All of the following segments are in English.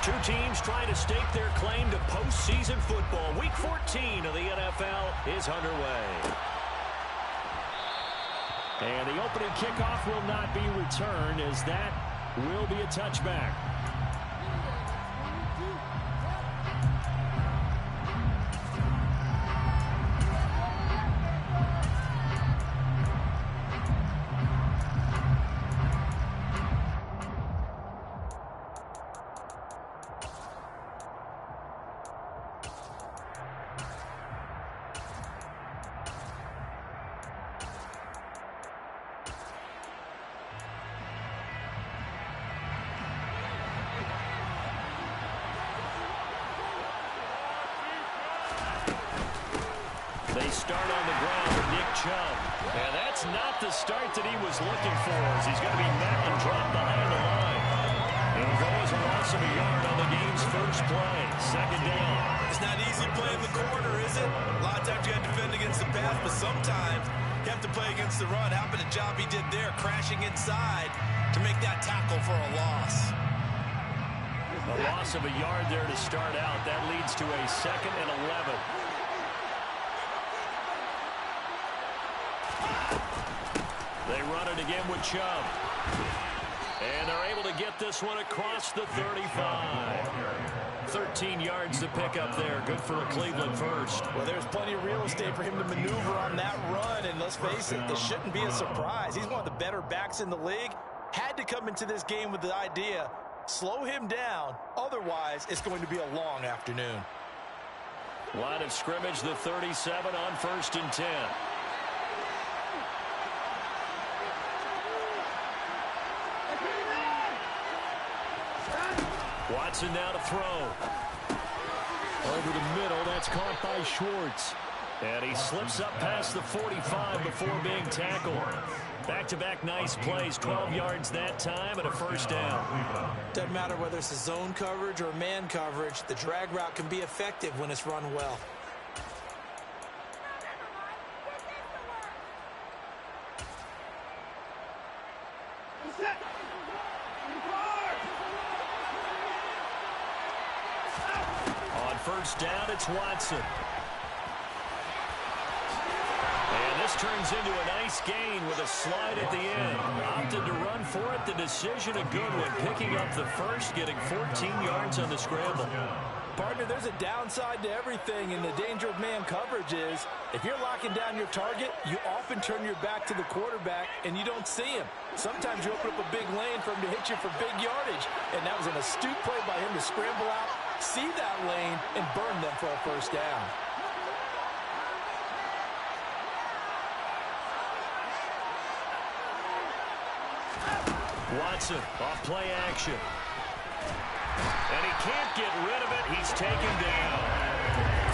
Two teams trying to stake their claim to postseason football. Week 14 of the NFL is underway. And the opening kickoff will not be returned, as that will be a touchback. They start on the ground with Nick Chubb. And that's not the start that he was looking for, as he's going to be met and dropped behind the line. It'll go as a loss of a yard on the game's first play. Second down. It's not easy playing the corner, is it? A lot of times you got to defend against the pass, but sometimes you have to play against the run. How about the job he did there, crashing inside to make that tackle for a loss? A loss of a yard there to start out. That leads to a 2nd and 11. They run it again with Chubb. And they're able to get this one across the 35. 13 yards to pick up there. Good for a Cleveland first. Well, there's plenty of real estate for him to maneuver on that run. And let's face it, this shouldn't be a surprise. He's one of the better backs in the league. Had to come into this game with the idea, slow him down. Otherwise, it's going to be a long afternoon. Line of scrimmage, the 37 on 1st and 10. Watson now to throw. Over the middle, that's caught by Schwartz. And he slips up past the 45 before being tackled. Back-to-back nice plays, 12 yards that time and a first down. Doesn't matter whether it's a zone coverage or man coverage, the drag route can be effective when it's run well. On first down, it's Watson. And this turns into a nice gain with a slide at the end. Opted to run for it. The decision a good one. Picking up the first, getting 14 yards on the scramble. Partner, there's a downside to everything, and the danger of man coverage is if you're locking down your target, you often turn your back to the quarterback and you don't see him. Sometimes you open up a big lane for him to hit you for big yardage, and that was an astute play by him to scramble out, see that lane, and burn them for a first down. Watson off play action. And he can't get rid of it. He's taken down.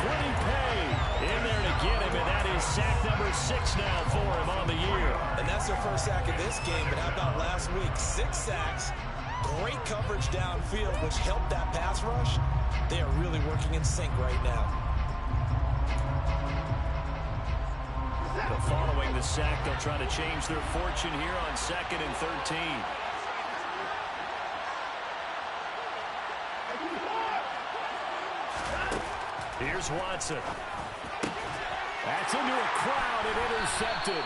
Quiddy Pay in there to get him, and that is sack number 6 now for him on the year. And that's their first sack of this game, but how about last week? 6 sacks, great coverage downfield, which helped that pass rush. They are really working in sync right now. But following the sack, they'll try to change their fortune here on 2nd and 13. Here's Watson. That's into a crowd and intercepted.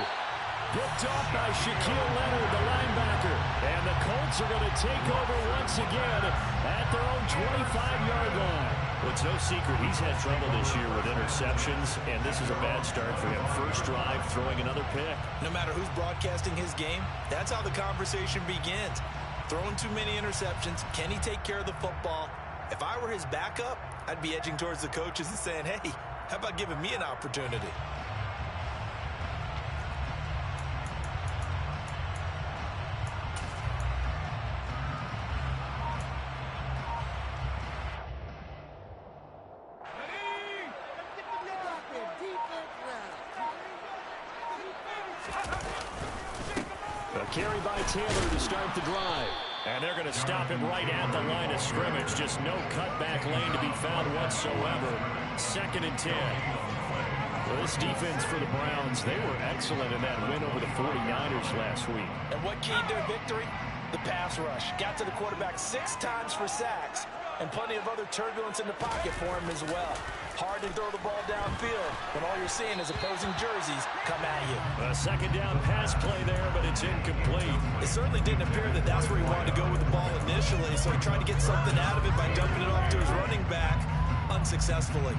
Picked off by Shaquille Leonard, the linebacker. And the Colts are going to take over once again at their own 25-yard line. Well, it's no secret he's had trouble this year with interceptions, and this is a bad start for him. First drive, throwing another pick. No matter who's broadcasting his game, that's how the conversation begins. Throwing too many interceptions, can he take care of the football? If I were his backup, I'd be edging towards the coaches and saying, hey, how about giving me an opportunity? A carry by Taylor to start the drive. And they're going to stop him right at the line of scrimmage. Just no cutback lane to be found whatsoever. 2nd and 10. Well, this defense for the Browns, they were excellent in that win over the 49ers last week. And what keyed their victory? The pass rush. Got to the quarterback 6 times for sacks. and plenty of other turbulence in the pocket for him as well. Hard to throw the ball downfield when all you're seeing is opposing jerseys come at you. A second down pass play there, but it's incomplete. It certainly didn't appear that that's where he wanted to go with the ball initially, so he tried to get something out of it by dumping it off to his running back unsuccessfully.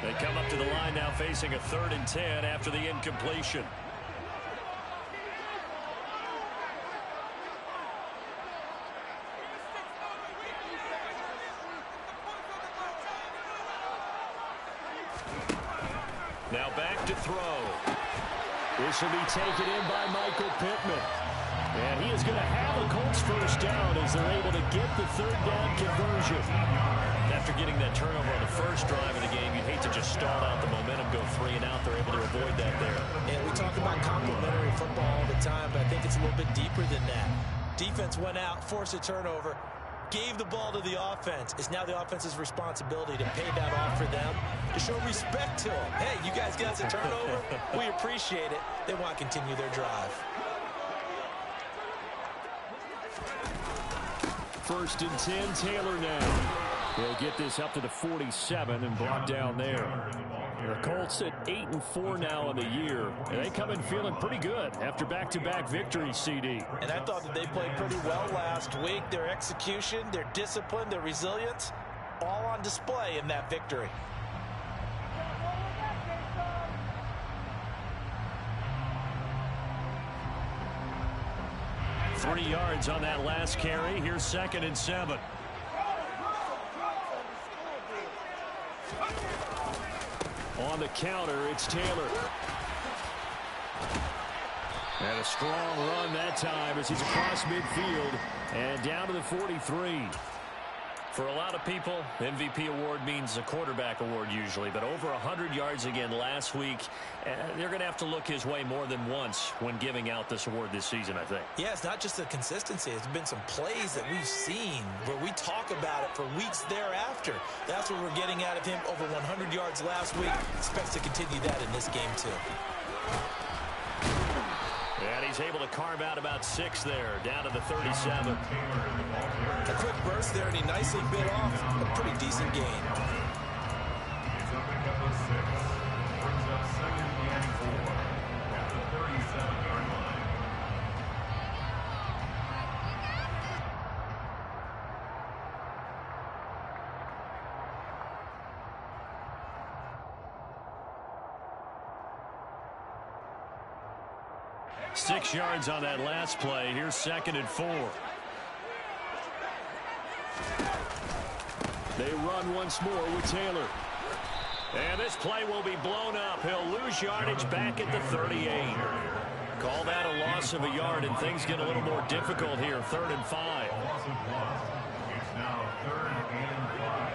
They come up to the line now facing a 3rd and 10 after the incompletion. Now back to throw. This will be taken in by Michael Pittman. And he is going to have a Colts first down as they're able to get the 3rd down conversion. After getting that turnover on the first drive of the game, you'd hate to just stall out the momentum, go 3 and out. They're able to avoid that there. And we talk about complementary football all the time, but I think it's a little bit deeper than that. Defense went out, forced a turnover, gave the ball to the offense. It's now the offense's responsibility to pay that off for them, to show respect to them. Hey, you guys got us a turnover? We appreciate it. They want to continue their drive. 1st and 10, Taylor now. They'll get this up to the 47 and brought down there. The Colts at 8-4 now in the year, and they come in feeling pretty good after back-to-back victories, CD. And I thought that they played pretty well last week. Their execution, their discipline, their resilience, all on display in that victory. Three yards on that last carry. Here's 2nd and 7. On the counter, it's Taylor. And a strong run that time as he's across midfield and down to the 43. For a lot of people, MVP award means a quarterback award usually, but over 100 yards again last week. They're going to have to look his way more than once when giving out this award this season, I think. Yeah, it's not just the consistency. It's been some plays that we've seen where we talk about it for weeks thereafter. That's what we're getting out of him. Over 100 yards last week. Expects to continue that in this game, too. And he's able to carve out about 6 there, down to the 37. A quick burst there, and he nicely bit off a pretty decent gain. It's up a couple of 6. Brings up 2nd and 4 at the 37-yard line. Six yards on that last play. Here's 2nd and 4. They run once more with Taylor. And this play will be blown up. He'll lose yardage back at the 38. Call that a loss of a yard, and things get a little more difficult here. 3rd and 5. It's now 3rd and 5.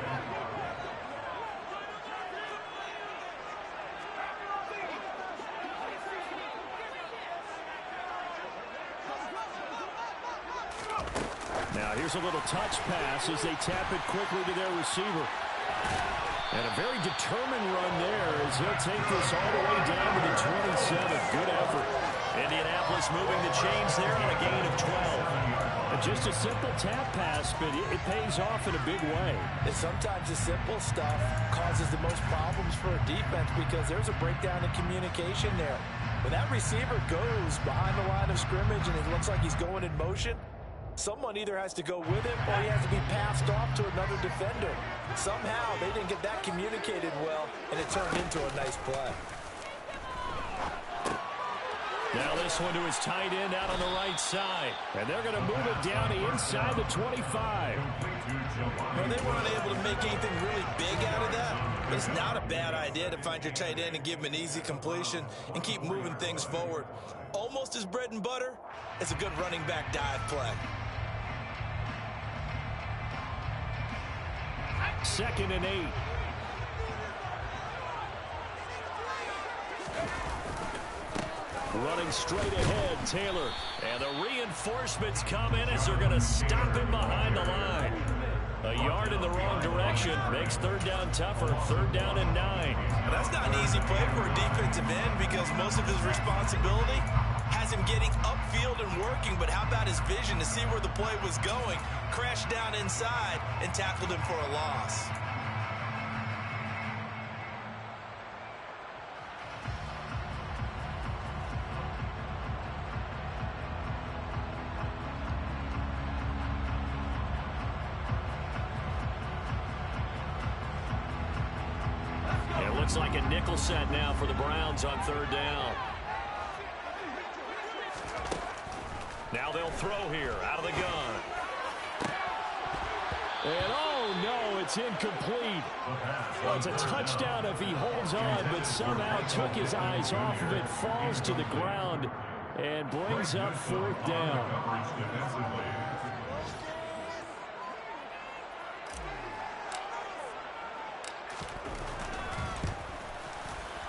Now here's a little touch pass as they tap it quickly to their receiver. And a very determined run there as he'll take this all the way down to the 27. Good effort. Indianapolis moving the chains there on a gain of 12. And just a simple tap pass, but it pays off in a big way. And sometimes the simple stuff causes the most problems for a defense because there's a breakdown in communication there. When that receiver goes behind the line of scrimmage and it looks like he's going in motion, someone either has to go with him or he has to be passed off to another defender. Somehow they didn't get that communicated well, and it turned into a nice play. Now this one to his tight end out on the right side. And they're going to move it down to inside the 25. Well, they weren't able to make anything really big out of that. But it's not a bad idea to find your tight end and give him an easy completion and keep moving things forward. Almost as bread and butter as a good running back dive play. 2nd and 8. Running straight ahead, Taylor. And the reinforcements come in as they're going to stop him behind the line. A yard in the wrong direction makes third down tougher. Third down and 9. Now, that's not an easy play for a defensive end because most of his responsibility has him getting upfield and working, but how about his vision to see where the play was going, crashed down inside, and tackled him for a loss. It looks like a nickel set now for the Browns on third down. Now they'll throw here out of the gun. And oh no, it's incomplete. Well, it's a touchdown if he holds on, but somehow took his eyes off of it, falls to the ground, and brings up fourth down.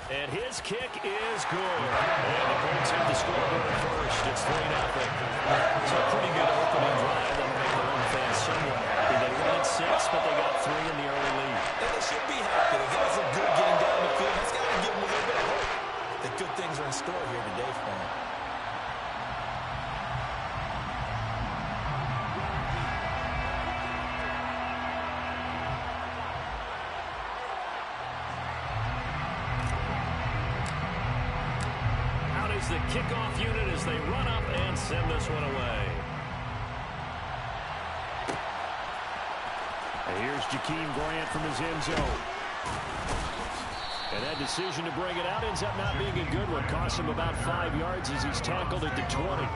And his kick is good. And the Colts have the scoreboard first. It's 3-0. It's a pretty good opening drive. That'll make the home fans somewhat happy. They won at 6, but they got 3 in the early lead. And they should be happy. The guys look good getting down the field. That's got to give them a little bit of hope that good things are in store here today for them. The kickoff unit as they run up and send this one away. And here's Jakeem Grant from his end zone. And that decision to bring it out ends up not being a good one. Costs him about 5 yards as he's tackled at the 20.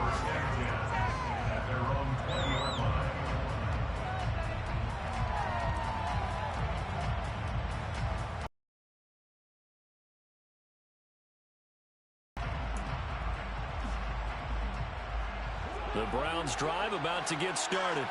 The Browns drive about to get started.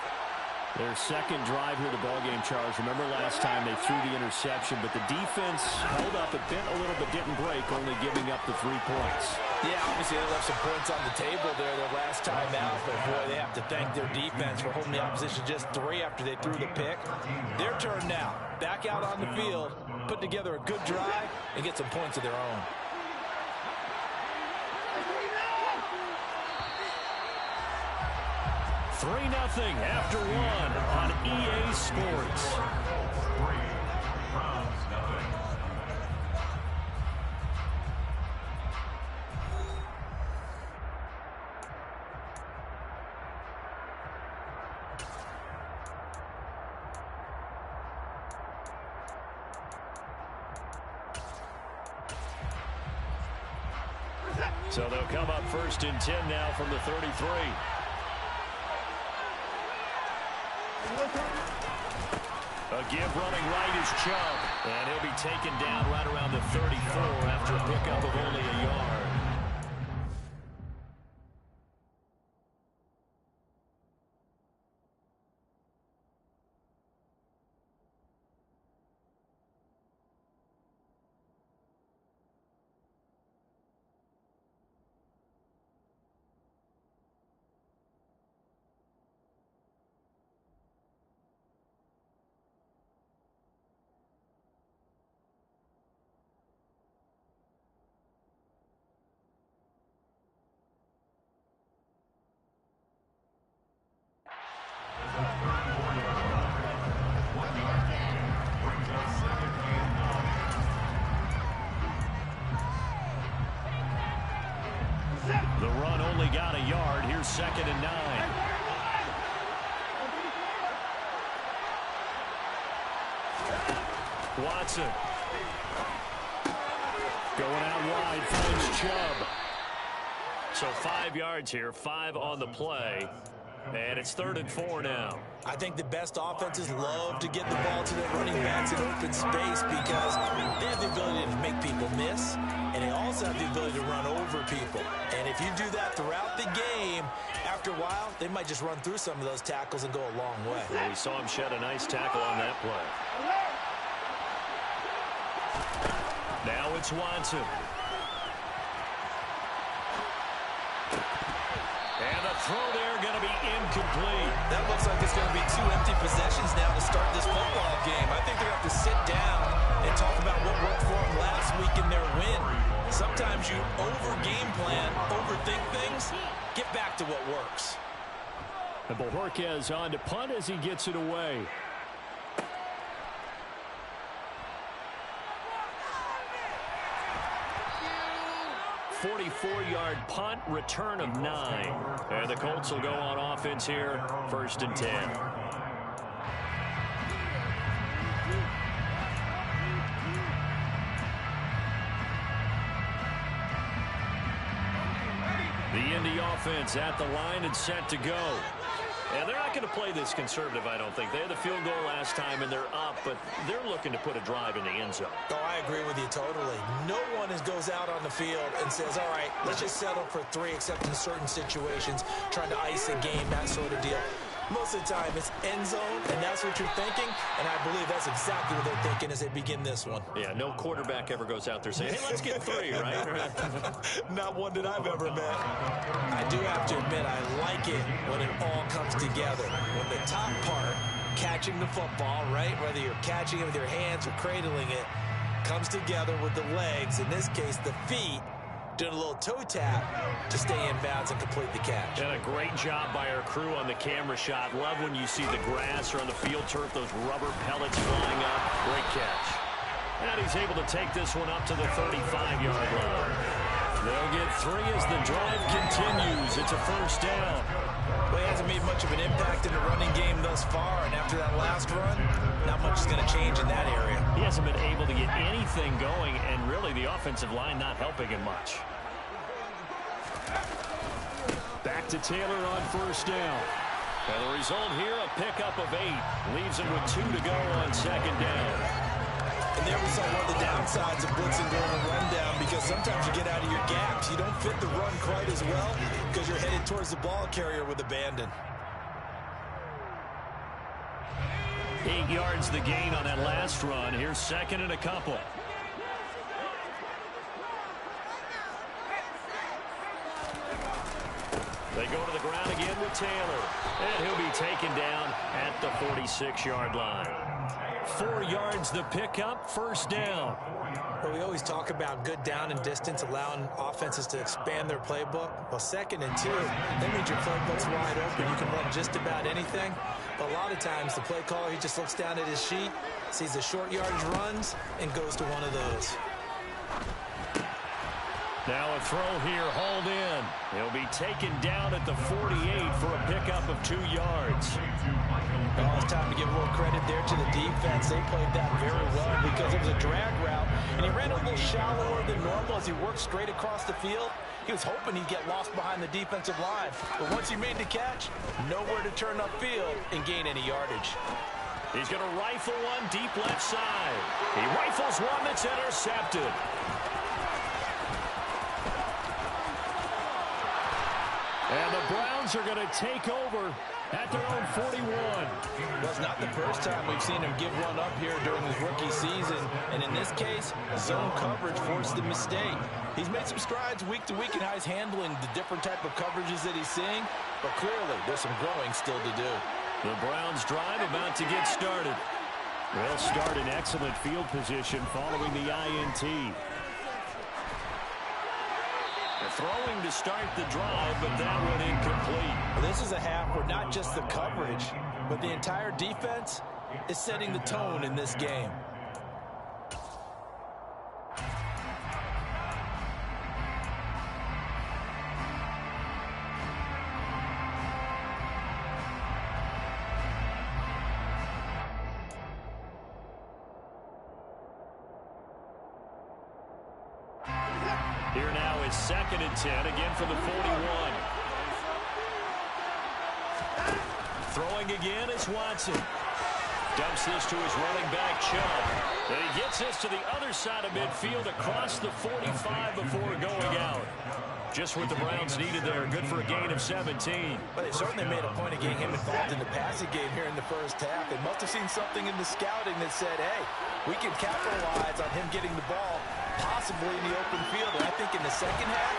Their second drive here, the ballgame, Charles. Remember last time they threw the interception, but the defense held up. It bent a little but didn't break, only giving up the 3 points. Yeah, obviously they left some points on the table there their last time out, but boy, they have to thank their defense for holding the opposition just 3 after they threw the pick. Their turn now. Back out on the field, put together a good drive, and get some points of their own. Three 0 after 1 on EA Sports. So they'll come up first and 10 now from the 33. A give running right is Chubb, and he'll be taken down right around the 34 after a pickup of only a yard. The run only got a yard. Here's 2nd and 9. Watson. Going out wide, finds Chubb. So 5 yards here, 5 on the play. And it's 3rd and 4 now. I think the best offenses love to get the ball to their running backs in open space because they have the ability to make people miss, and they also have the ability to run over people. And if you do that throughout the game, after a while, they might just run through some of those tackles and go a long way. Well, we saw him shed a nice tackle on that play. Now it's Watson. And the throw there going to be incomplete. That looks like it's going to be 2 empty possessions now to start this football game. I think they're going to have to sit down and talk about what worked for them last week in their win. Sometimes you over-game plan, overthink things. Get back to what works. And Bojorquez on to punt as he gets it away. 44-yard punt, return of 9. And the Colts will go on offense here, 1st and 10. The Indy offense at the line and set to go. And they're not going to play this conservative, I don't think. They had the field goal last time, and they're up, but they're looking to put a drive in the end zone. Oh, I agree with you totally. No one goes out on the field and says, all right, let's just settle for 3, except in certain situations, trying to ice a game, that sort of deal. Most of the time, it's end zone, and that's what you're thinking, and I believe that's exactly what they're thinking as they begin this one. Yeah, no quarterback ever goes out there saying, hey, let's get 3, right? Not one that I've ever met. I do have to admit, I like it when it all comes together. When the top part, catching the football, right, whether you're catching it with your hands or cradling it, comes together with the legs, in this case, the feet, doing a little toe tap to stay in bounds and complete the catch. And a great job by our crew on the camera shot. Love when you see the grass or on the field turf, those rubber pellets flying up. Great catch. And he's able to take this one up to the 35-yard line. They'll get 3 as the drive continues. It's a 1st down. Well, he hasn't made much of an impact in the running game thus far, and after that last run, not much is going to change in that area. He hasn't been able to get anything going, and really the offensive line not helping him much. Back to Taylor on 1st down. And the result here, a pickup of 8. Leaves him with 2 to go on 2nd down. And there we saw one of the downsides of blitzing during a rundown, because sometimes you get out of your gaps. You don't fit the run quite as well because you're headed towards the ball carrier with abandon. 8 yards the gain on that last run. Here's 2nd and a couple. They go to the ground again with Taylor. And he'll be taken down at the 46-yard line. 4 yards the pickup, 1st down. Well, we always talk about good down and distance, allowing offenses to expand their playbook. Well, 2nd and 2, that means your playbook's wide open. You can run just about anything. But a lot of times, the play caller, he just looks down at his sheet, sees the short yardage runs, and goes to one of those. Now a throw here, hauled in. He'll be taken down at the 48 for a pickup of 2 yards. Oh, it's time to give a little credit there to the defense. They played that very well because it was a drag route, and he ran a little shallower than normal as he worked straight across the field. He was hoping he'd get lost behind the defensive line, but once he made the catch, nowhere to turn upfield and gain any yardage. He's going to rifle one deep left side. He rifles one that's intercepted. And the Browns are going to take over at their own 41. Well, it's not the first time we've seen him give one up here during his rookie season. And in this case, zone coverage forced the mistake. He's made some strides week to week in how he's handling the different type of coverages that he's seeing. But clearly, there's some growing still to do. The Browns drive about to get started. They'll start in excellent field position following the INT. Throwing to start the drive, but that one incomplete. Well, this is a half where not just the coverage, but the entire defense is setting the tone in this game. Here now is 2nd and 10, again from the 41. Throwing again is Watson. Dumps this to his running back, Chubb. And he gets this to the other side of midfield across the 45 before going out. Just what the Browns needed there. Good for a gain of 17. But they certainly made a point of getting him involved in the passing game here in the first half. They must have seen something in the scouting that said, hey, we can capitalize on him getting the ball possibly in the open field. And I think in the second half,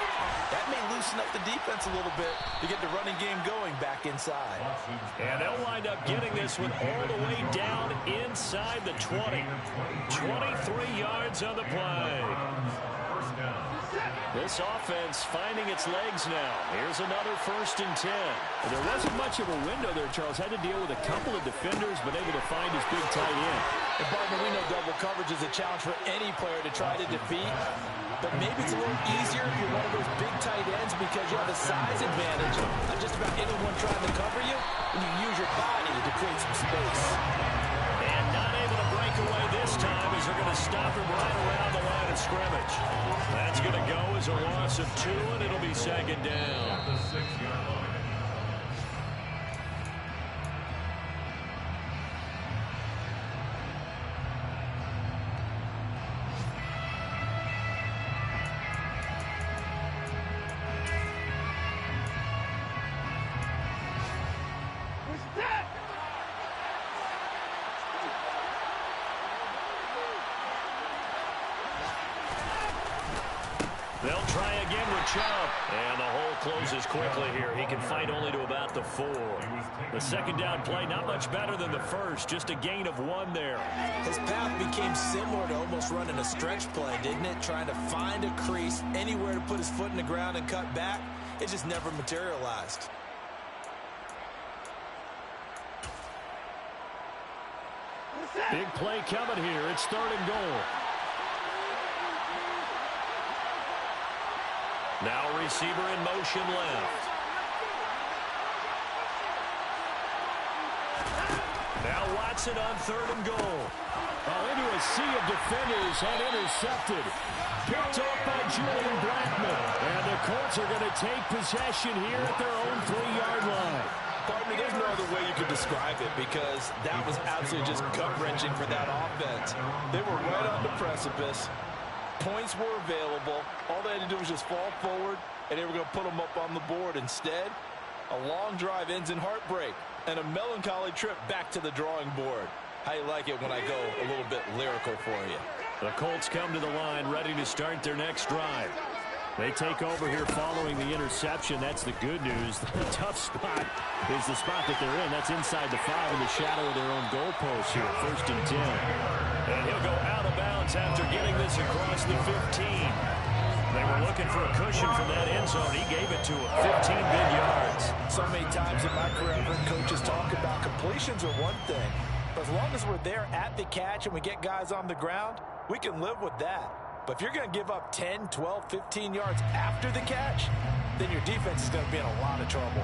That may loosen up the defense a little bit to get the running game going back inside. And they'll wind up getting this one all the way down inside the 20. 23 yards on the play. This offense finding its legs now. Here's another 1st and 10. There wasn't much of a window there, Charles. Had to deal with a couple of defenders, but able to find his big tight end. And partner, we know double coverage is a challenge for any player to try to defeat. But maybe it's a little easier if you're one of those big tight ends because you have a size advantage on just about anyone trying to cover you, and you use your body to create some space. And not able to break away this time as they're going to stop him right around the line of scrimmage. That's going to go as a loss of 2, and it'll be 2nd down. At the 6-yard line. They'll try again with Chubb. And the hole closes quickly here. He can fight only to about the 4. The 2nd down play, not much better than the first. Just a gain of 1 there. His path became similar to almost running a stretch play, didn't it? Trying to find a crease, anywhere to put his foot in the ground and cut back. It just never materialized. Big play coming here. It's 3rd and goal. Now receiver in motion left. Now Watson on 3rd and goal. Oh, into a sea of defenders and intercepted. Picked off by Julian Blackman. And the Colts are going to take possession here at their own 3-yard line. Partner, there's no other way you could describe it because that was absolutely just gut-wrenching for that offense. They were right on the precipice. Points were available. All they had to do was just fall forward, and they were going to put them up on the board. Instead, a long drive ends in heartbreak and a melancholy trip back to the drawing board. How you like it when I go a little bit lyrical for you? The Colts come to the line ready to start their next drive. They take over here following the interception. That's the good news. The tough spot is the spot that they're in. That's inside the 5 in the shadow of their own goalpost here. 1st and 10. And he'll go out of bounds after getting this across the 15. They were looking for a cushion from that end zone. He gave it to him. 15 big yards. So many times in my career, I've heard coaches talk about completions are one thing. But as long as we're there at the catch and we get guys on the ground, we can live with that. But if you're going to give up 10, 12, 15 yards after the catch, then your defense is going to be in a lot of trouble.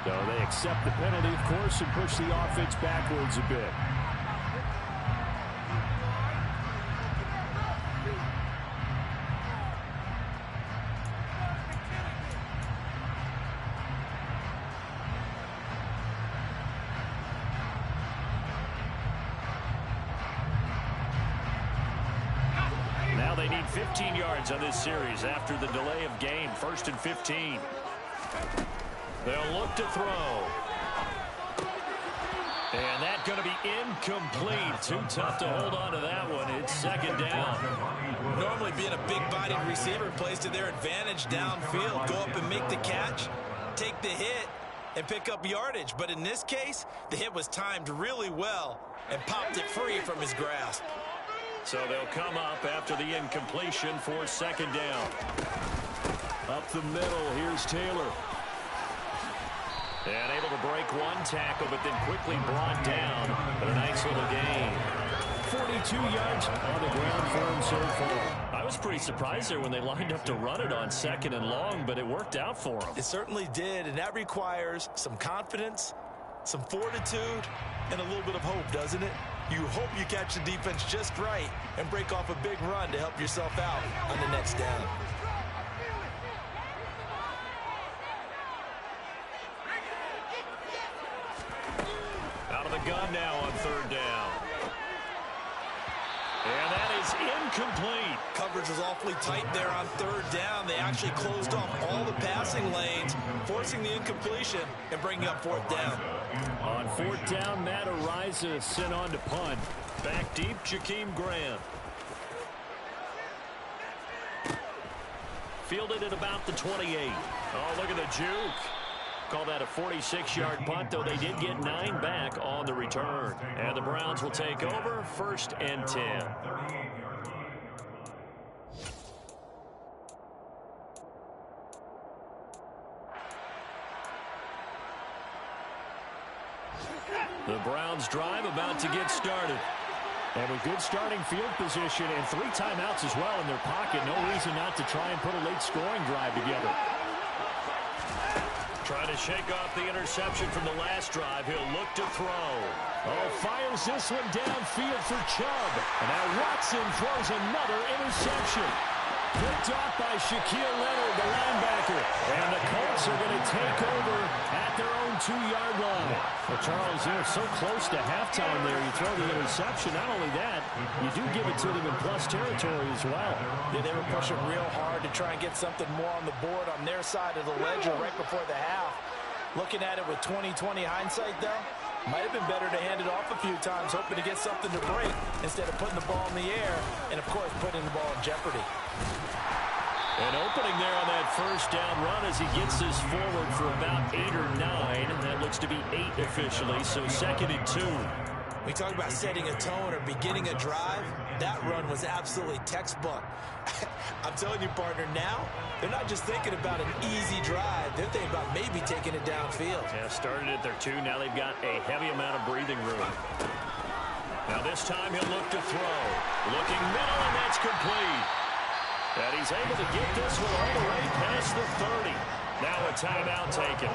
So they accept the penalty, of course, and push the offense backwards a bit. Now they need 15 yards on this series after the delay of game. 1st and 15. They'll look to throw. And that's going to be incomplete. Too tough to hold on to that one. It's 2nd down. Normally being a big-bodied receiver plays to their advantage downfield. Go up and make the catch, take the hit, and pick up yardage. But in this case, the hit was timed really well and popped it free from his grasp. So they'll come up after the incompletion for 2nd down. Up the middle, here's Taylor. And able to break one tackle, but then quickly brought down. But a nice little gain. 42 yards on the ground for him so far. I was pretty surprised there when they lined up to run it on 2nd and long, but it worked out for him. It certainly did, and that requires some confidence, some fortitude, and a little bit of hope, doesn't it? You hope you catch the defense just right and break off a big run to help yourself out on the next down. Out of the gun now on 3rd down. And that is incomplete. Coverage was awfully tight there on third down. They actually closed off all the passing lanes, forcing the incompletion and bringing up fourth down. On fourth down, Matt Ariza sent on to punt. Back deep, Jakeem Grant. Fielded at about the 28. Oh, look at the juke. Call that a 46-yard punt, though they did get 9 back on the return. And the Browns will take over, 1st and 10. The Browns drive about to get started. And with good starting field position and 3 timeouts as well in their pocket, no reason not to try and put a late scoring drive together. Trying to shake off the interception from the last drive. He'll look to throw. Oh, fires this one downfield for Chubb. And now Watson throws another interception. Picked off by Shaquille Leonard, the linebacker. And the Colts are going to take over at their own 2-yard line. Well, Charles, they're so close to halftime there. You throw the interception. Not only that, you do give it to them in plus territory as well. Yeah, they were pushing real hard to try and get something more on the board on their side of the ledger right before the half. Looking at it with 20/20 hindsight, though, might have been better to hand it off a few times, hoping to get something to break instead of putting the ball in the air and, of course, putting the ball in jeopardy. An opening there on that first down run as he gets this forward for about 8 or 9. That looks to be 8 officially, so 2nd and 2. We talk about setting a tone or beginning a drive. That run was absolutely textbook. I'm telling you, partner, now they're not just thinking about an easy drive. They're thinking about maybe taking it downfield. Yeah, started at their 2. Now they've got a heavy amount of breathing room. Now this time he'll look to throw. Looking middle, and that's complete. And he's able to get this one all the way past the 30. Now a timeout taken.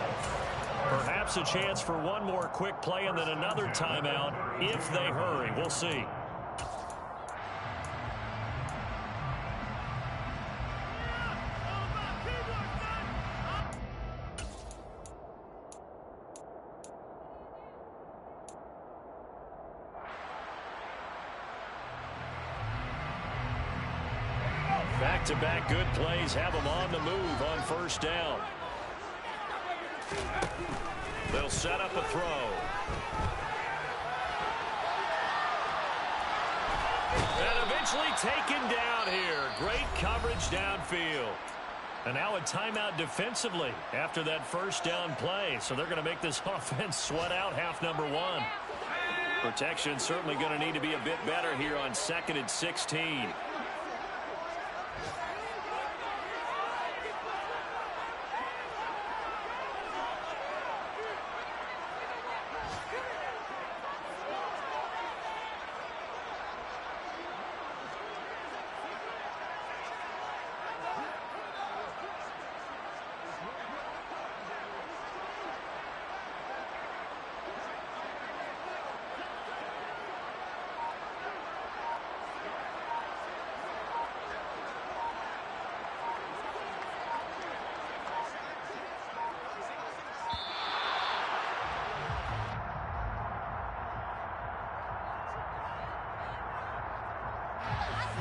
Perhaps a chance for one more quick play and then another timeout if they hurry. We'll see. Back-to-back good plays have them on the move on first down. They'll set up a throw. And eventually taken down here. Great coverage downfield. And now a timeout defensively after that first down play. So they're going to make this offense sweat out half number 1. Protection certainly going to need to be a bit better here on 2nd and 16.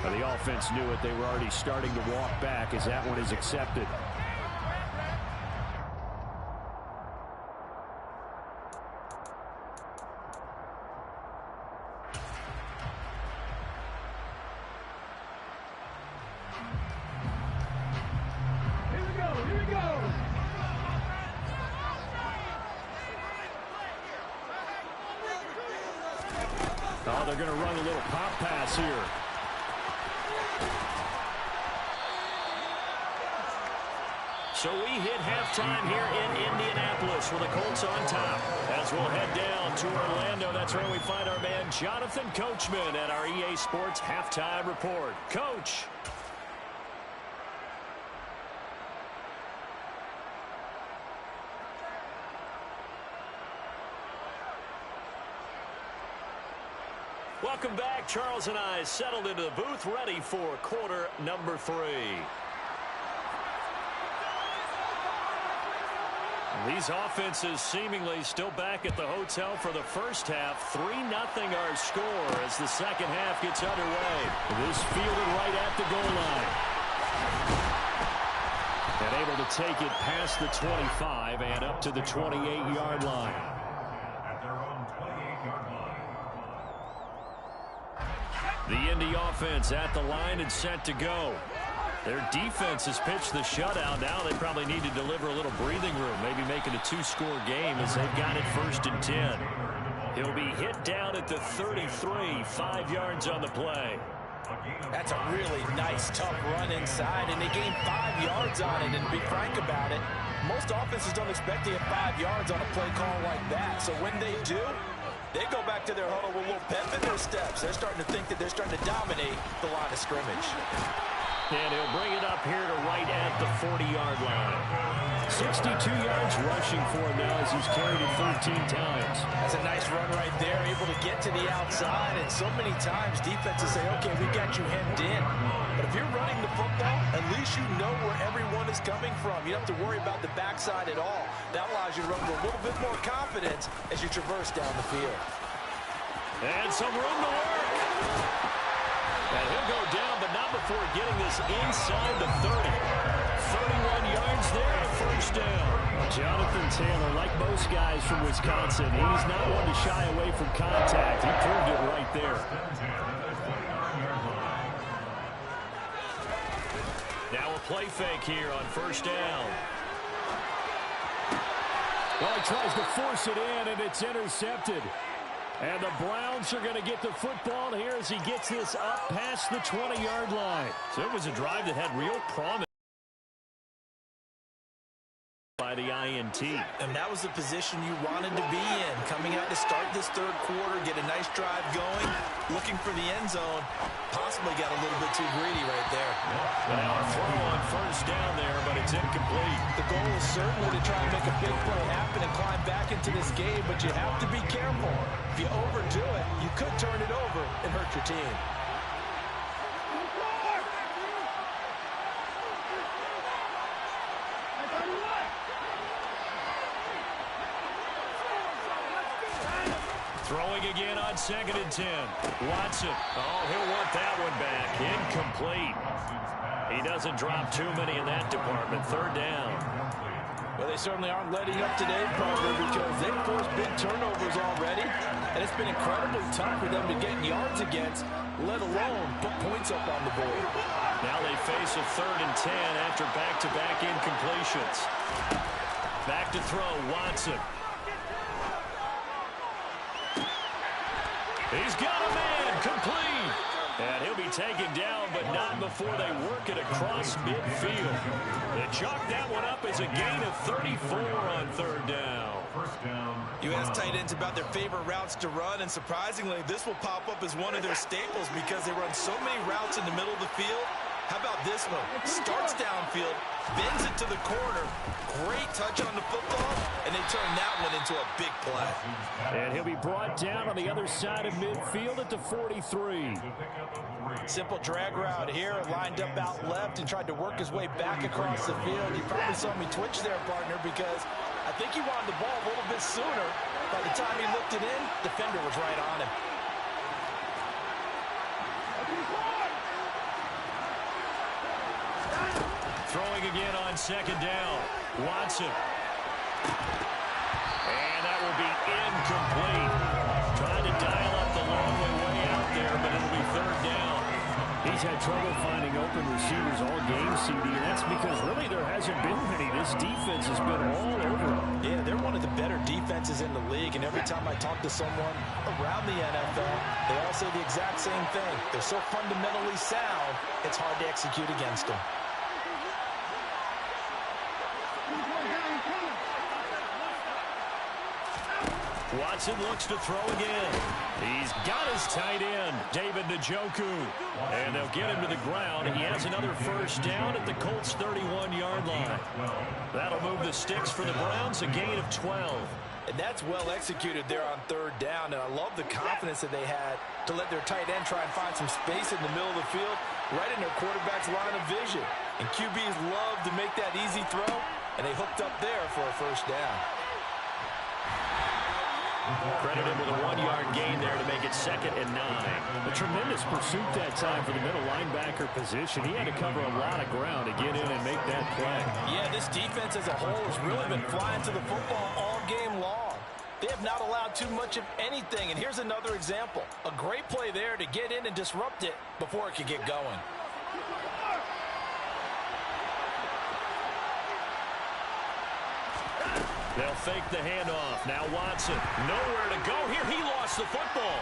The offense knew it. They were already starting to walk back as that one is accepted. Here we go. Oh, they're going to run a little pop pass here. So we hit halftime here in Indianapolis with the Colts on top. As we'll head down to Orlando, that's where we find our man Jonathan Coachman at our EA Sports Halftime Report. Coach. Welcome back. Charles and I settled into the booth, ready for quarter number 3. These offenses seemingly still back at the hotel for the first half. 3-0 our score as the second half gets underway. This fielded right at the goal line. And able to take it past the 25 and up to the 28-yard line. At their own 28-yard line. The Indy offense at the line and set to go. Their defense has pitched the shutout. Now they probably need to deliver a little breathing room, maybe make it a 2-score game as they've got it 1st and 10. He'll be hit down at the 33, 5 yards on the play. That's a really nice, tough run inside, and they gained 5 yards on it. And to be frank about it, most offenses don't expect to get 5 yards on a play call like that. So when they do, they go back to their huddle with a little pep in their steps. They're starting to think that they're starting to dominate the line of scrimmage. And he'll bring it up here to right at the 40-yard line. 62 yards rushing for him now as he's carried it 13 times. That's a nice run right there, able to get to the outside. And so many times defenses say, okay, we got you hemmed in. But if you're running the football, at least you know where everyone is coming from. You don't have to worry about the backside at all. That allows you to run with a little bit more confidence as you traverse down the field. And some room to work. And he'll go down, but not before getting this inside the 30. 31 yards there, a first down. Jonathan Taylor, like most guys from Wisconsin, he's not one to shy away from contact. He proved it right there. Now a play fake here on first down. Well, he tries to force it in, and it's intercepted. And the Browns are going to get the football here as he gets this up past the 20-yard line. So it was a drive that had real promise by the INT. And that was the position you wanted to be in. Coming out to start this third quarter, get a nice drive going, looking for the end zone. Possibly got a little bit too greedy right there. Now a throw on first down there, but it's incomplete. The goal is certainly to try and make a big play happen and climb back into this game, but you have to be careful. If you overdo it, you could turn it over and hurt your team. Throwing again on 2nd and 10. Watson. Oh, he'll want that one back. Incomplete. He doesn't drop too many in that department. 3rd down. Well, they certainly aren't letting up today, partner, because they've forced big turnovers already, and it's been incredibly tough for them to get yards against, let alone put points up on the board. Now they face a 3rd and 10 after back-to-back incompletions. Back to throw, Watson. He's got a man, complete. And he'll be taken down, but not before they work it across midfield. They chalk that one up as a gain of 34 on 3rd down. You ask tight ends about their favorite routes to run, and surprisingly, this will pop up as one of their staples because they run so many routes in the middle of the field. How about this one? Starts downfield, bends it to the corner. Great touch on the football, and they turn that one into a big play. And he'll be brought down on the other side of midfield at the 43. Simple drag route here, lined up out left and tried to work his way back across the field. You probably saw me twitch there, partner, because I think he wanted the ball a little bit sooner. By the time he looked it in, defender was right on him. Throwing again on 2nd down. Watson. And that will be incomplete. Trying to dial up the long way out there, but it'll be 3rd down. He's had trouble finding open receivers all game, CD, and that's because really there hasn't been many. This defense has been all over them. Yeah, they're one of the better defenses in the league, and every time I talk to someone around the NFL, they all say the exact same thing. They're so fundamentally sound, it's hard to execute against them. Watson looks to throw again. He's got his tight end, David Njoku. And they'll get him to the ground. He has another first down at the Colts' 31-yard line. That'll move the sticks for the Browns, a gain of 12. And that's well executed there on 3rd down. And I love the confidence that they had to let their tight end try and find some space in the middle of the field, right in their quarterback's line of vision. And QBs love to make that easy throw. and they hooked up there for a first down. Credited with a 1-yard gain there to make it 2nd and 9. A tremendous pursuit that time for the middle linebacker position. He had to cover a lot of ground to get in and make that play. Yeah, this defense as a whole has really been flying to the football all game long. They have not allowed too much of anything, and here's another example. A great play there to get in and disrupt it before it could get going. They'll fake the handoff. Now Watson, nowhere to go here. He lost the football.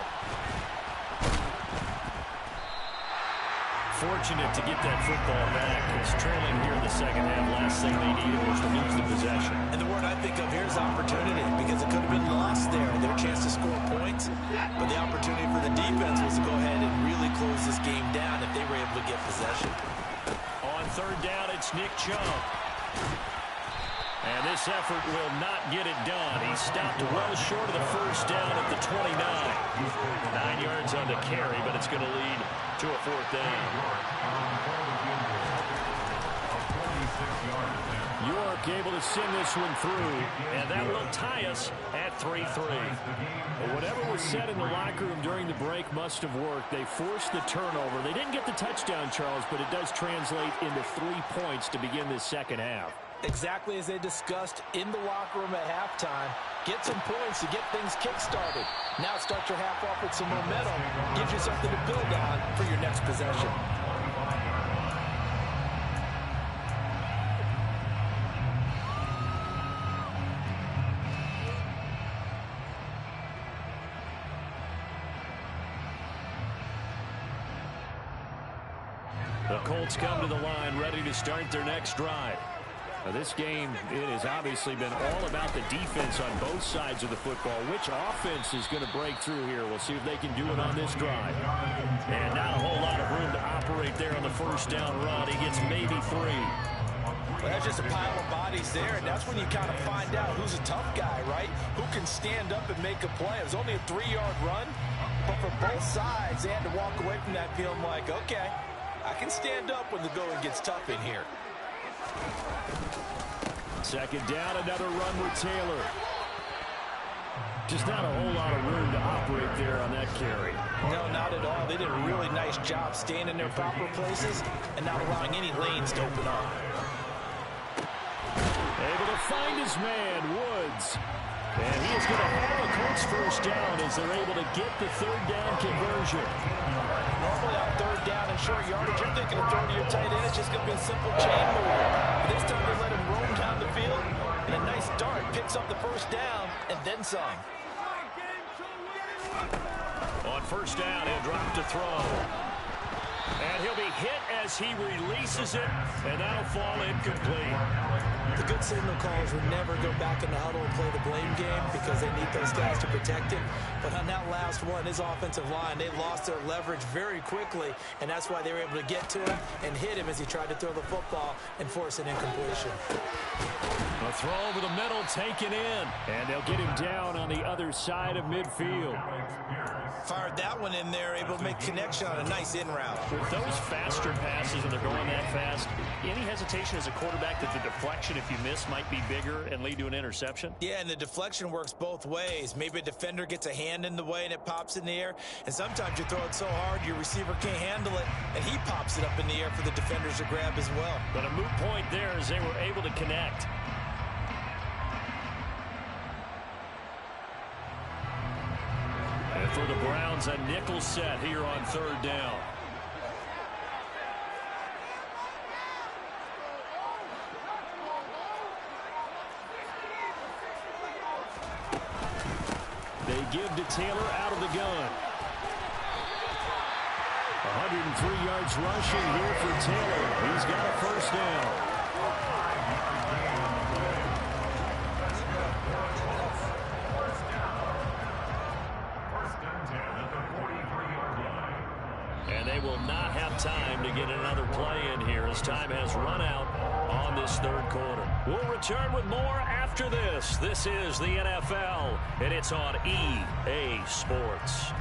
Fortunate to get that football back. It's trailing here in the second half. Last thing they needed was to lose the possession. And the word I think of here is opportunity, because it could have been lost there. Their chance to score points, but the opportunity for the defense was to go ahead and really close this game down if they were able to get possession. On 3rd down, it's Nick Chubb. And this effort will not get it done. He stopped well short of the first down at the 29. 9 yards on the carry, but it's going to lead to a 4th down. York able to send this one through, and that will tie us at 3-3. Well, whatever was said in the locker room during the break must have worked. They forced the turnover. They didn't get the touchdown, Charles, but it does translate into 3 points to begin this second half. Exactly as they discussed in the locker room at halftime. Get some points to get things kick-started. Now start your half off with some momentum. Gives you something to build on for your next possession. The Colts come to the line ready to start their next drive. Now, this game, it has obviously been all about the defense on both sides of the football. Which offense is going to break through here? We'll see if they can do it on this drive. And not a whole lot of room to operate there on the first down run. He gets maybe 3. Well, that's just a pile of bodies there, and that's when you kind of find out who's a tough guy, right? Who can stand up and make a play. It was only a 3-yard run, but for both sides, they had to walk away from that feeling like, okay, I can stand up when the going gets tough in here. 2nd down, another run with Taylor. Just not a whole lot of room to operate there on that carry. No, not at all. They did a really nice job staying in their proper places and not allowing any lanes to open up. Able to find his man, Woods. And he is going to have a Colts first down as they're able to get the 3rd down conversion. Normally on 3rd down and short yardage, you're thinking of throwing to your tight end. It's just going to be a simple chain move. But this time they let him roam down the field, and a nice dart picks up the first down and then some. On 1st down, he'll drop to throw. And he'll be hit as he releases it, and that'll fall incomplete. The good signal callers would never go back in the huddle and play the blame game because they need those guys to protect him. But on that last one, his offensive line, they lost their leverage very quickly, and that's why they were able to get to him and hit him as he tried to throw the football and force an incompletion. A throw over the middle, taken in, and they'll get him down on the other side of midfield. Fired that one in there, able to make connection on a nice in route. With those faster passes and they're going that fast, any hesitation as a quarterback that the deflection, if you miss, might be bigger and lead to an interception? Yeah, and the deflection works both ways. Maybe a defender gets a hand in the way and it pops in the air, and sometimes you throw it so hard your receiver can't handle it, and he pops it up in the air for the defenders to grab as well. But a moot point there as they were able to connect. And for the Browns, a nickel set here on 3rd down. They give to Taylor out of the gun. 103 yards rushing here for Taylor. He's got a first down. And they will not have time to get another play in here as time has run out on this 3rd quarter. We'll return with more after this. This is the NFL, and it's on EA Sports.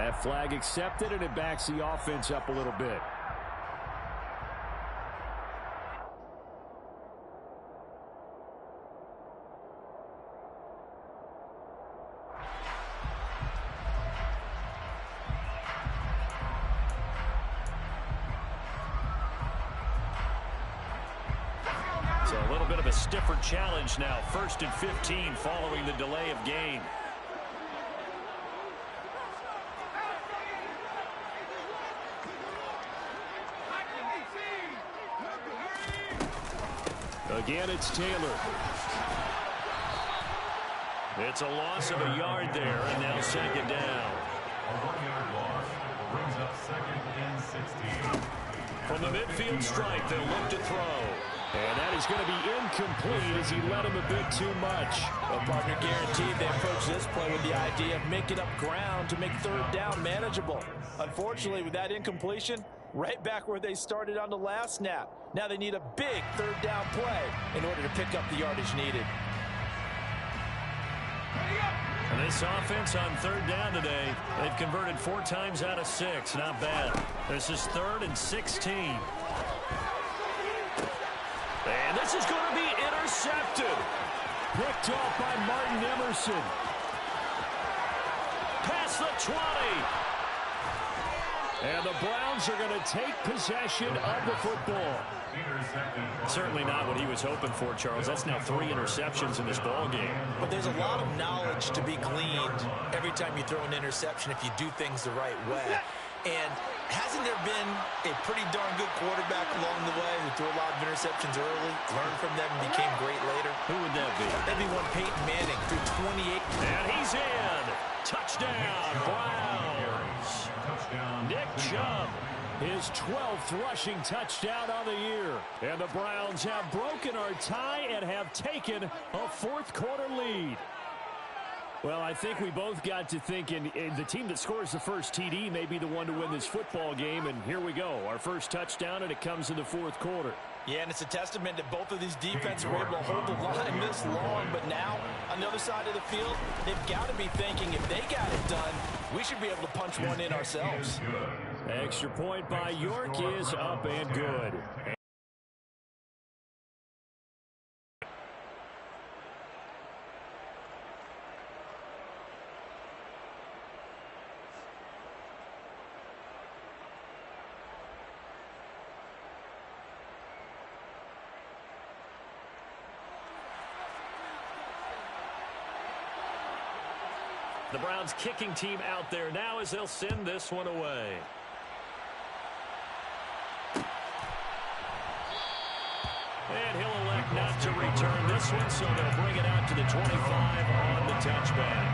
That flag accepted, and it backs the offense up a little bit. So a little bit of a stiffer challenge now. 1st and 15 following the delay of game. Again, it's Taylor. It's a loss of a yard there, and now 2nd down. A 1-yard loss brings up 2nd and 16. From the midfield stripe, they'll look to throw. And that is going to be incomplete as he led him a bit too much. Well, partner, guaranteed they approach this play with the idea of making up ground to make 3rd down manageable. Unfortunately, with that incompletion, right back where they started on the last snap. Now they need a big 3rd down play in order to pick up the yardage needed. And this offense on 3rd down today, they've converted 4 times out of 6. Not bad. This is 3rd and 16. And this is going to be intercepted. Picked off by Martin Emerson. Past the 20. And the Browns are going to take possession of the football. Certainly not what he was hoping for, Charles. That's now 3 interceptions in this ball game. But there's a lot of knowledge to be gleaned every time you throw an interception if you do things the right way. And hasn't there been a pretty darn good quarterback along the way who threw a lot of interceptions early, learned from them, and became great later? Who would that be? That'd be one Peyton Manning threw 28. And he's in. Touchdown, Browns. Nick Chubb, his 12th rushing touchdown on the year. And the Browns have broken our tie and have taken a 4th quarter lead. Well, I think we both got to thinking the team that scores the first TD may be the one to win this football game. And here we go, our first touchdown, and it comes in the 4th quarter. Yeah, and it's a testament that both of these defenses were able to hold the line this long. But now, on the other side of the field, they've got to be thinking if they got it done, we should be able to punch one in ourselves. Extra point by York is up and good. The Browns kicking team out there now as they'll send this one away. And he'll elect not to return this one, so they'll bring it out to the 25 on the touchback.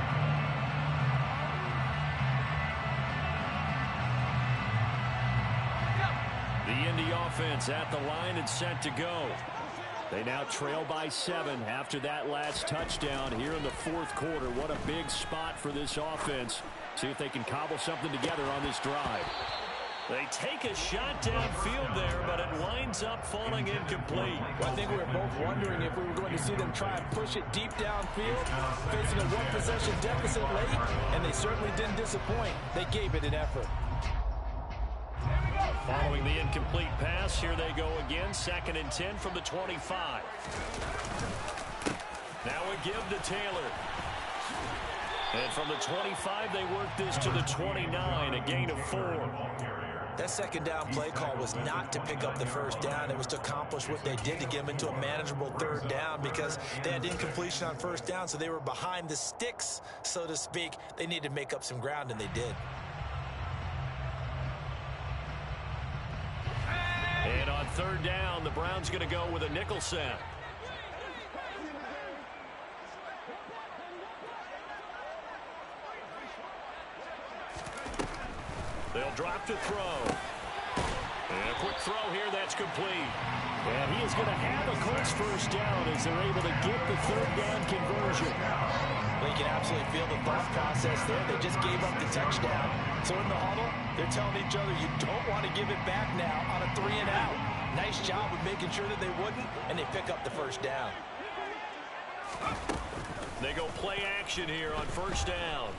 The Indy offense at the line and set to go. They now trail by 7 after that last touchdown here in the 4th quarter. What a big spot for this offense. See if they can cobble something together on this drive. They take a shot downfield there, but it winds up falling incomplete. Well, I think we were both wondering if we were going to see them try and push it deep downfield, facing a 1-possession deficit late, and they certainly didn't disappoint. They gave it an effort. Following the incomplete pass, here they go again. 2nd and 10 from the 25. Now a give to Taylor. And from the 25, they work this to the 29, a gain of 4. That 2nd down play call was not to pick up the 1st down. It was to accomplish what they did to get them into a manageable 3rd down because they had incompletion on 1st down, so they were behind the sticks, so to speak. They needed to make up some ground, and they did. And on 3rd down, the Browns going to go with a nickel set. They'll drop to throw. And a quick throw here, that's complete. And he is going to have a Colts 1st down as they're able to get the 3rd down conversion. Well, you can absolutely feel the thought process there. They just gave up the touchdown. So in the huddle, they're telling each other, you don't want to give it back now on a 3-and-out. Nice job of making sure that they wouldn't, and they pick up the 1st down. They go play action here on 1st down.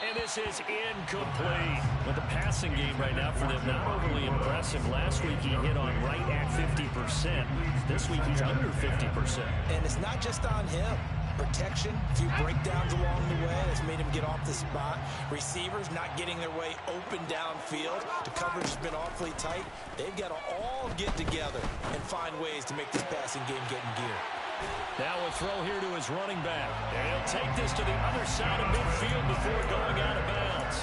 And this is incomplete. But the passing game right now for them, not overly impressive. Last week he hit on right at 50%. This week he's under 50%. And it's not just on him. Protection, a few breakdowns along the way that's made him get off the spot. Receivers not getting their way open downfield. The coverage has been awfully tight. They've got to all get together and find ways to make this passing game get in gear. Now a throw here to his running back. And he'll take this to the other side of midfield before going out of bounds.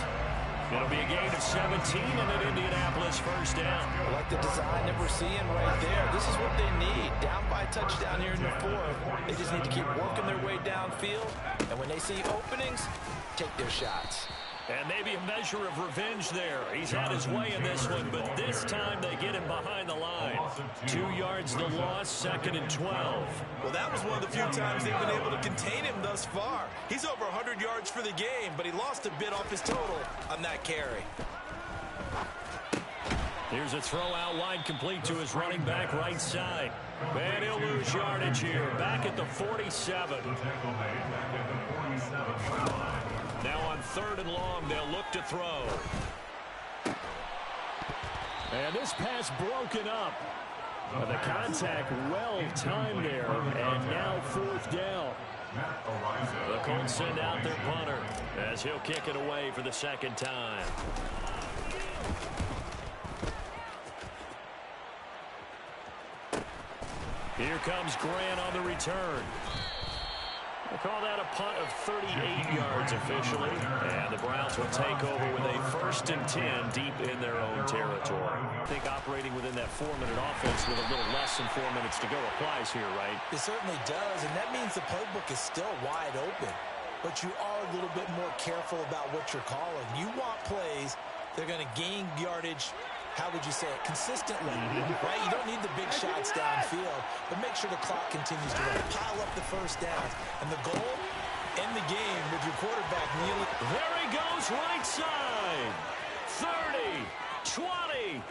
It'll be a gain of 17 and an Indianapolis first down. I like the design that we're seeing right there. This is what they need. Down by a touchdown here in the fourth. They just need to keep working their way downfield. And when they see openings, take their shots. And maybe a measure of revenge there. He's had his way in this one, but this time they get him behind the line. 2 yards the loss, 2nd and 12. Well, that was one of the few times they've been able to contain him thus far. He's over 100 yards for the game, but he lost a bit off his total on that carry. Here's a throw out wide, complete to his running back right side. And he'll lose yardage here, back at the 47. Now on 3rd and long, they'll look to throw. And this pass broken up. The contact well timed there, and now 4th down. The Colts send out their punter as he'll kick it away for the 2nd time. Here comes Grant on the return. We'll call that a punt of 38 yards officially. And the Browns will take over with a 1st and 10 deep in their own territory. I think operating within that 4-minute offense with a little less than 4 minutes to go applies here, right? It certainly does, and that means the playbook is still wide open. But you are a little bit more careful about what you're calling. You want plays that are going to gain yardage, how would you say it, consistently, right? You don't need the big shots downfield, but make sure the clock continues to run. Pile up the first downs. And the goal, end the game with your quarterback kneeling. There he goes, right side. 30, 20.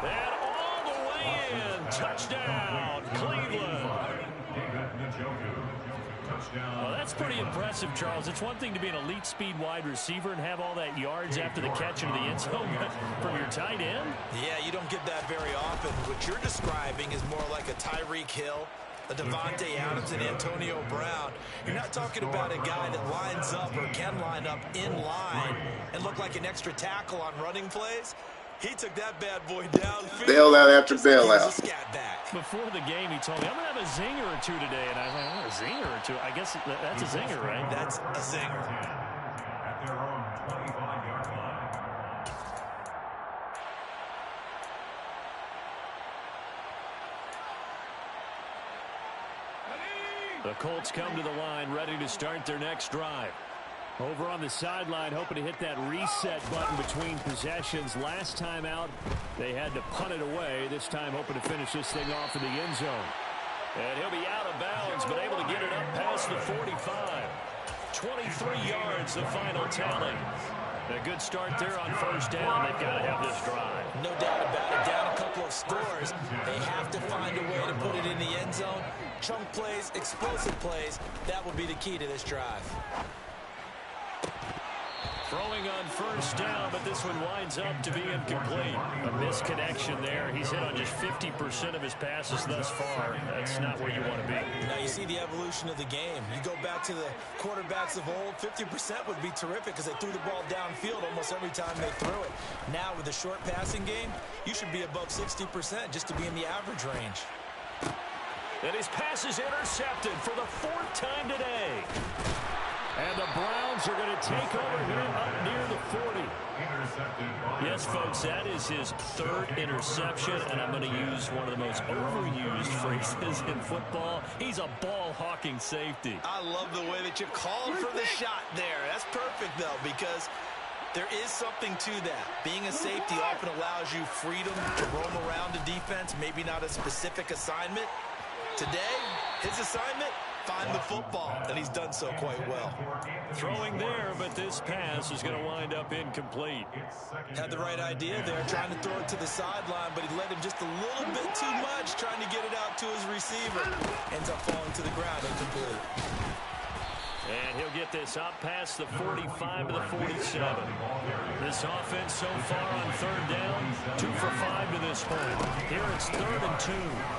And all the way in. Touchdown, Cleveland. Well, that's pretty impressive, Charles. It's one thing to be an elite speed wide receiver and have all that yards after the catch into the end zone from your tight end. Yeah, you don't get that very often. What you're describing is more like a Tyreek Hill, a Devontae Adams, and Antonio Brown. You're not talking about a guy that lines up or can line up in line and look like an extra tackle on running plays. He took that bad boy down. Bailout after bailout. Before the game, he told me, I'm going to have a zinger or two today. And I was like, oh, a zinger or two? I guess that's a zinger, right? That's a zinger. At their own 25-yard line. The Colts come to the line, ready to start their next drive. Over on the sideline, hoping to hit that reset button between possessions. Last time out, they had to punt it away. This time, hoping to finish this thing off in the end zone. And he'll be out of bounds, but able to get it up past the 45. 23 yards, the final tally. A good start there on 1st down. They've got to have this drive. No doubt about it. Down a couple of scores. They have to find a way to put it in the end zone. Chunk plays, explosive plays. That will be the key to this drive. Throwing on 1st down, but this one winds up to be incomplete. A misconnection there. He's hit on just 50% of his passes thus far. That's not where you want to be. Now you see the evolution of the game. You go back to the quarterbacks of old, 50% would be terrific because they threw the ball downfield almost every time they threw it. Now with the short passing game, you should be above 60% just to be in the average range. And his pass is intercepted for the 4th time today. And the Browns are going to take over here up near the 40. Yes, folks, that is his 3rd interception, and I'm going to use one of the most overused phrases in football. He's a ball-hawking safety. I love the way that you called for the shot there. That's perfect, though, because there is something to that. Being a safety often allows you freedom to roam around the defense, maybe not a specific assignment. Today, his assignment, find the football, and he's done so quite well. Throwing there, but this pass is going to wind up incomplete. Had the right idea there, trying to throw it to the sideline, but he let him just a little bit too much, trying to get it out to his receiver. Ends up falling to the ground, incomplete. And he'll get this up past the 45 to the 47. This offense so far on third down, 2 for 5 to this point. Here it's 3rd and 2.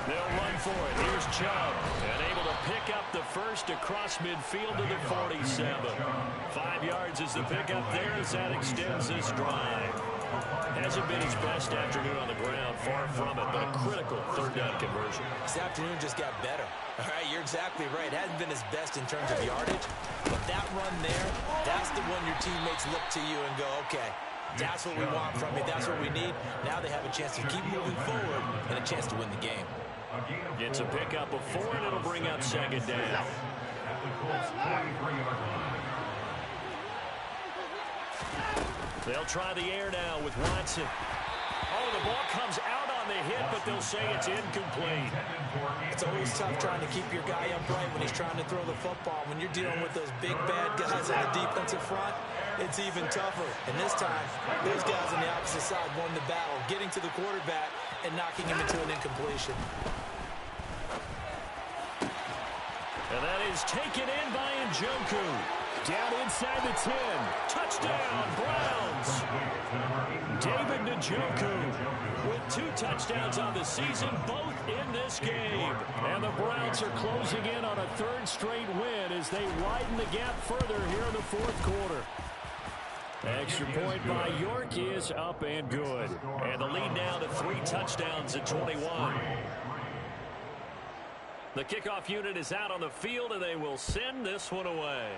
They'll run for it. Here's Chubb. And able to pick up the first across midfield to the 47. 5 yards is the pickup there as that extends this drive. Hasn't been his best afternoon on the ground, far from it, but a critical third down conversion. This afternoon just got better. All right, you're exactly right. It hasn't been his best in terms of yardage, but that run there, that's the one your teammates look to you and go, okay, that's what we want from you. That's what we need. Now they have a chance to keep moving forward and a chance to win the game. Gets a pickup of 4, and it'll bring up 2nd down. They'll try the air now with Watson. Oh, the ball comes out on the hit, but they'll say it's incomplete. It's always tough trying to keep your guy upright when he's trying to throw the football. When you're dealing with those big, bad guys on the defensive front, it's even tougher. And this time, those guys on the opposite side won the battle, getting to the quarterback and knocking him into an incompletion. And that is taken in by Njoku. Down inside the 10. Touchdown, Browns. David Njoku with 2 touchdowns on the season, both in this game. And the Browns are closing in on a 3rd straight win as they widen the gap further here in the 4th quarter. Extra point by York is up and good. And the lead now to 3 touchdowns at 21. The kickoff unit is out on the field, and they will send this one away.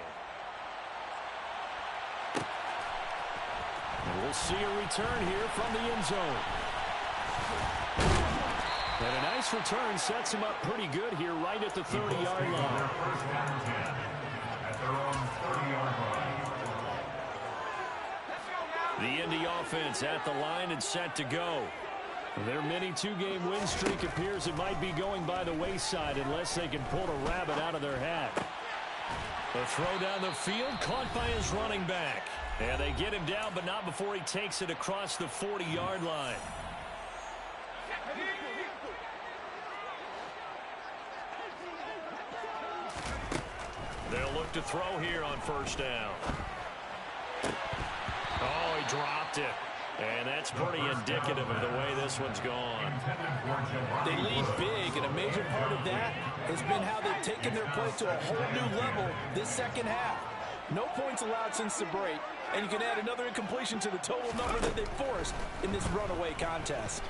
And we'll see a return here from the end zone. And a nice return sets him up pretty good here right at the 30-yard line. The Indy offense at the line and set to go. Their mini 2-game win streak appears it might be going by the wayside unless they can pull a rabbit out of their hat. The throw down the field caught by his running back. And they get him down, but not before he takes it across the 40-yard line. They'll look to throw here on 1st down. Oh, he dropped it. And that's pretty indicative of the way this one's gone. They lead big, and a major part of that has been how they've taken their play to a whole new level this second half. No points allowed since the break, and you can add another incompletion to the total number that they forced in this runaway contest.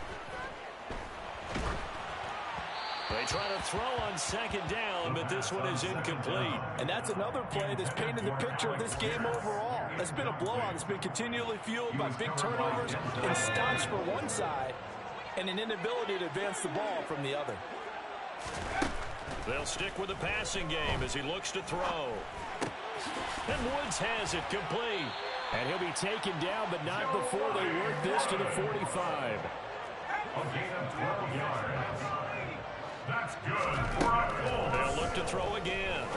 They try to throw on 2nd down, but this one is incomplete. And that's another play that's painted the picture of this game overall. It's been a blowout. It's been continually fueled by big turnovers and stops for one side and an inability to advance the ball from the other. They'll stick with the passing game as he looks to throw. And Woods has it complete. And he'll be taken down, but not before they work this to the 45. That's good for a goal. They'll look to throw again.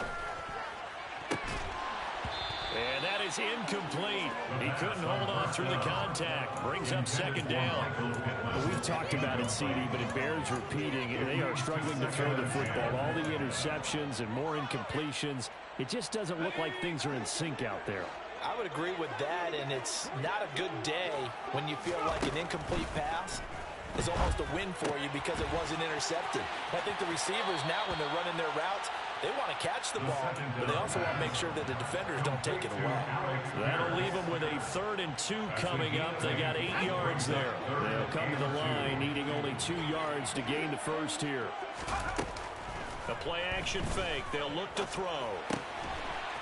And that is incomplete. He couldn't hold on through the contact. Brings up 2nd down. Well, we've talked about it, CD, but it bears repeating. They are struggling to throw the football. All the interceptions and more incompletions. It just doesn't look like things are in sync out there. I would agree with that, and it's not a good day when you feel like an incomplete pass is almost a win for you because it wasn't intercepted. I think the receivers now, when they're running their routes, they want to catch the ball, but they also want to make sure that the defenders don't take it away. That'll leave them with a 3rd and 2 coming up. They got 8 yards there. They'll come to the line, needing only 2 yards to gain the first here. A play-action fake. They'll look to throw.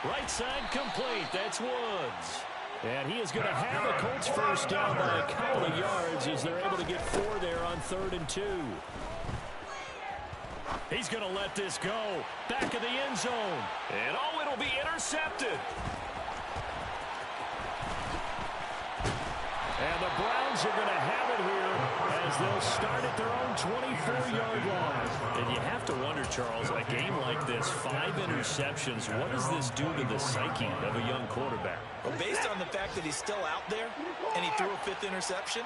Right side complete. That's Woods. And he is going to have the Colts first down by a couple of yards as they're able to get 4 there on 3rd and 2. He's going to let this go. Back of the end zone. And oh, it'll be intercepted. And the Browns are going to have it here as they'll start at their own 24-yard line. And you have to wonder, Charles, a game like this, 5 interceptions, what does this do to the psyche of a young quarterback? Well, based on the fact that he's still out there and he threw a 5th interception,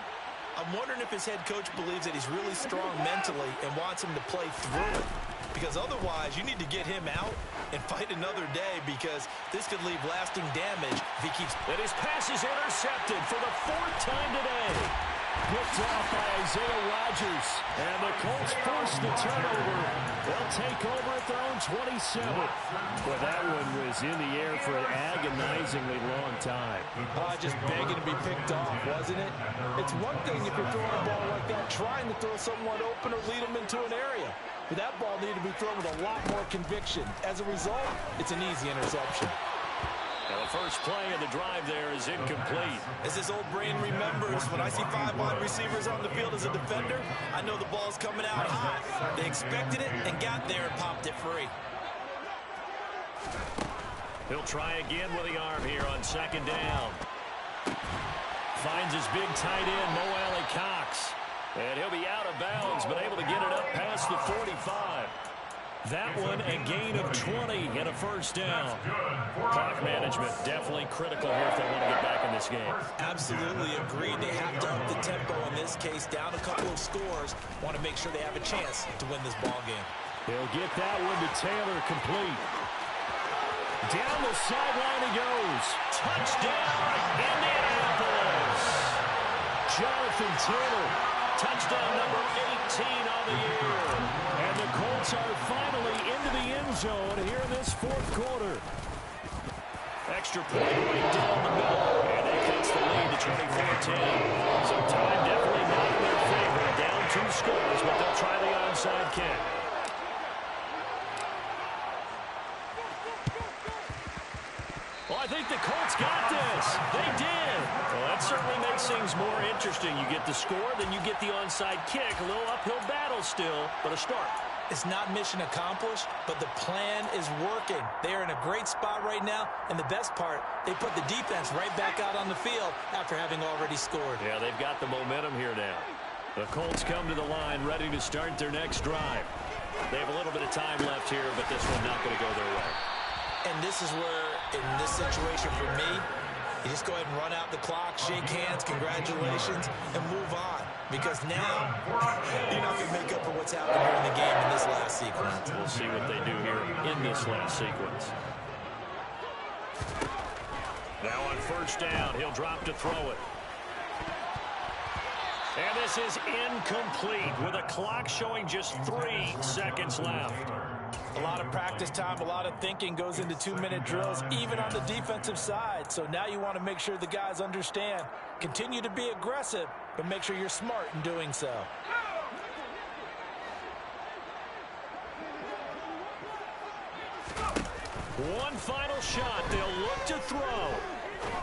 I'm wondering if his head coach believes that he's really strong mentally and wants him to play through it. because otherwise you need to get him out and fight another day, because this could leave lasting damage if he keeps... And his pass is intercepted for the 4th time today. Picked off by Isaiah Rodgers. And the Colts force the turnover. They'll take over at their own 27. Well, that one was in the air for an agonizingly long time. Just begging to be picked off, wasn't it? It's one thing if you're throwing a ball like that, trying to throw someone open or lead them into an area. But that ball needed to be thrown with a lot more conviction. As a result, it's an easy interception. Now the first play of the drive there is incomplete. As this old brain remembers, when I see 5 wide receivers on the field as a defender, I know the ball's coming out hot. They expected it and got there and popped it free. He'll try again with the arm here on 2nd down. Finds his big tight end, Mo Alley Cox. And he'll be out of bounds, but able to get it up past the 45. That one a gain of 20 and a first down. Clock management definitely critical here if they want to get back in this game. Absolutely agreed. They have to up the tempo in this case, down a couple of scores. Want to make sure they have a chance to win this ball game. He'll get that one to Taylor, complete. Down the sideline he goes. Touchdown, Indianapolis. Jonathan Taylor, touchdown number 18 on the year. And the Colts are finally into the end zone here in this 4th quarter. Extra point right down the middle. And it cuts the lead to 24-10. So time definitely not in their favor. Down 2 scores, but they'll try the onside kick. Well, I think the Colts got this. They did. Well, that certainly makes things more interesting. You get the score, then you get the onside kick. A little uphill battle still, but a start. It's not mission accomplished, but the plan is working. They are in a great spot right now, and the best part, they put the defense right back out on the field after having already scored. Yeah, they've got the momentum here now. The Colts come to the line ready to start their next drive. They have a little bit of time left here, but this one not going to go their way. And this is where, in this situation for me, you just go ahead and run out the clock, shake hands, congratulations, and move on. Because now, you're not going to make up for what's happened here in the game in this last sequence. We'll see what they do here in this last sequence. Now on 1st down, he'll drop to throw it. And this is incomplete with a clock showing just 3 seconds left. A lot of practice time, a lot of thinking goes into 2-minute drills, even on the defensive side. So now you want to make sure the guys understand. Continue to be aggressive, but make sure you're smart in doing so. One final shot. They'll look to throw.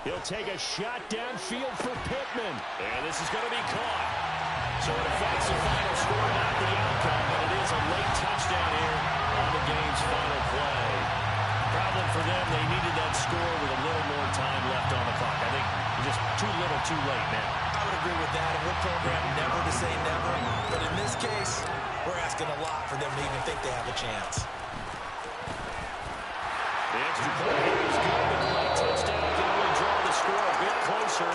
He'll take a shot downfield for Pittman. And this is going to be caught. So it affects the final score, not the outcome, but it is a late touchdown here on the game's final play. Problem for them, they needed that score with a little more time left on the clock. I think just too little, too late now. I would agree with that, and we're programmed never to say never. But in this case, we're asking a lot for them to even think they have a chance. The extra point here is good, but the late touchdown can only draw the score a bit closer.